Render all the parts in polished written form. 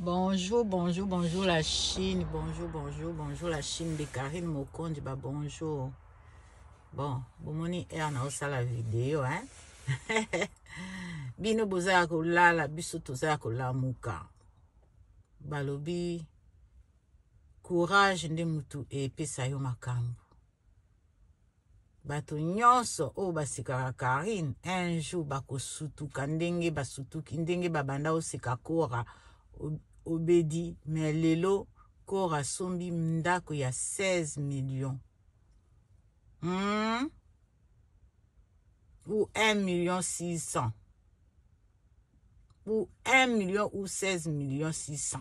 Bonjour, bonjour, bonjour la Chine. Bonjour, bonjour, bonjour la Chine de Karine Mokondi. Bah bonjour. Bon, bomoni air na osala vidéo, hein? Bino boza kolala, biso toza kolamuka. Balobi courage nde mutu epesa yo makambo. Bato nyonso o basikaka Karine un jour bakosutuka ndenge basutuki ndenge babanda osika kora obedi mais lelo kora sombi ndako ya 16 millions ou 1 million 600 ou 1 million ou 16 millions 600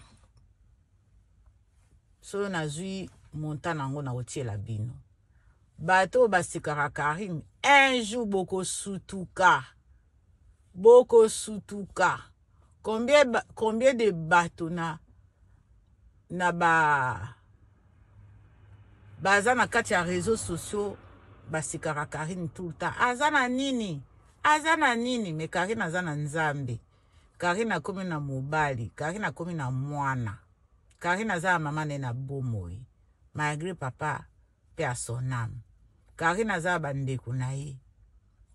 so nazui montana nango na otiela bino bato basikaka Karine un jour boko sutuka combien de bateaux na baza na kati ya réseaux sociaux basikaka Karine tout le temps azana nini mais Karine azana nzambe Karine akomi na mobali Karine akomi na mwana Karine azana mama ne na bomoi malgré papa pe à son âme Karine azana bandeko na ye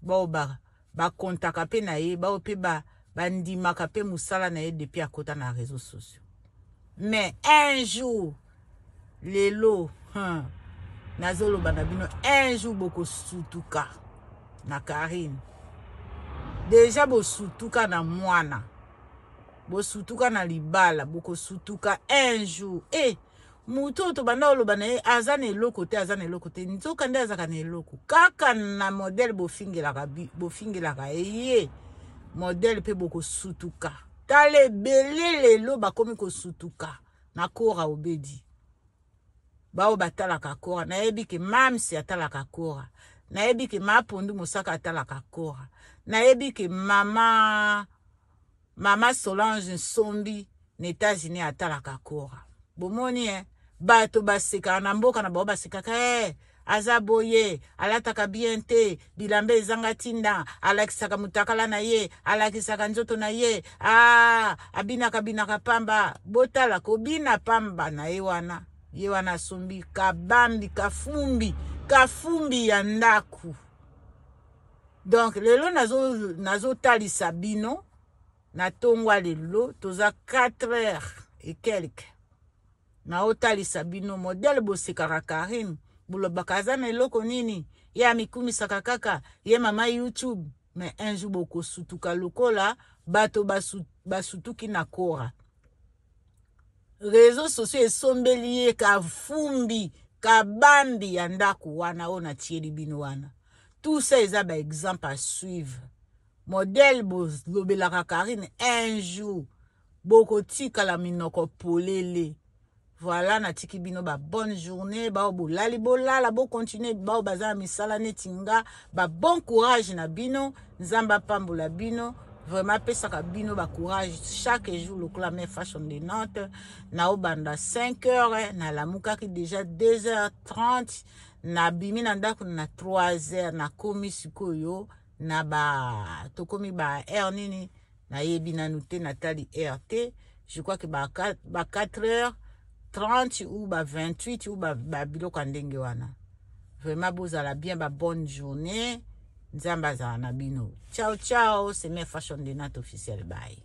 ba kontaka pe na ye bao pe bandimaka pe musala na ye depuis akota na réseaux sociaux mais un jour lelo nazoloba na bino un jour boko sutuka na Karine déjà bo sutuka na mwana bo sutuka na libala boko sutuka un jour mutu to banda oloba na ye aza na eloko te nzoka nde azaka na eloko kaka na modèle bofingelaka ye modèle pe boko sutuka tale ebele lelo bakomi kosutuka na kora obedi bao batalaka kora nayebi ke mamsi atalaka kora nayebi ke mapondu mosaka atalaka kora nayebi ke mama Solange Nsombi na États-Unis atalaka kora bomoni bato baseka na mboka na bao basekaka aza boye alataka bien te bilambe ezanga tinda alakisaka mutakala na ye alakisaka nzoto na ye abinaka pamba botala kobina pamba na ye wana sombi kabambi kafumbi ya ndaku donc lelo nazo talisa bino na tongwa lelo toza 4 heures et quelques na otalisa bino modèle bosekaka Karine bulobaka aza na eloko nini ye amikumisaka kaka ye mama YouTube mais un jour boko sutuka lokola bato basutuki na kora réseaux sociaux esombeli ye kafumbi kabambi ya ndaku wana o na tieli bino wana tout ça eza ba exemple à suivre modèle bolobelaka Karine un jour boko tikala minoko polele. Voilà, natiki bino ba bonne journée, ba bolali bolala, bo continuer ba baza misala netinga, ba bon courage na bino, nzamba pambola bino, vraiment pesaka bino ba courage chaque jour le clamer fashion de Nantes, na obanda 5 heures, na lamuka ki déjà 2h30, na bimi na ndako na 3h, na komi sikoyo, na ba tokomi ba heure nini, na yebi na nute natali RT, je crois que ba 4h 30 ou 28 ou biloko ndenge wana. Vraiment bozala bien ba bonne journée. Nzamba za na bino. Ciao ciao, c'est mes fashion de Nantes officiel bye.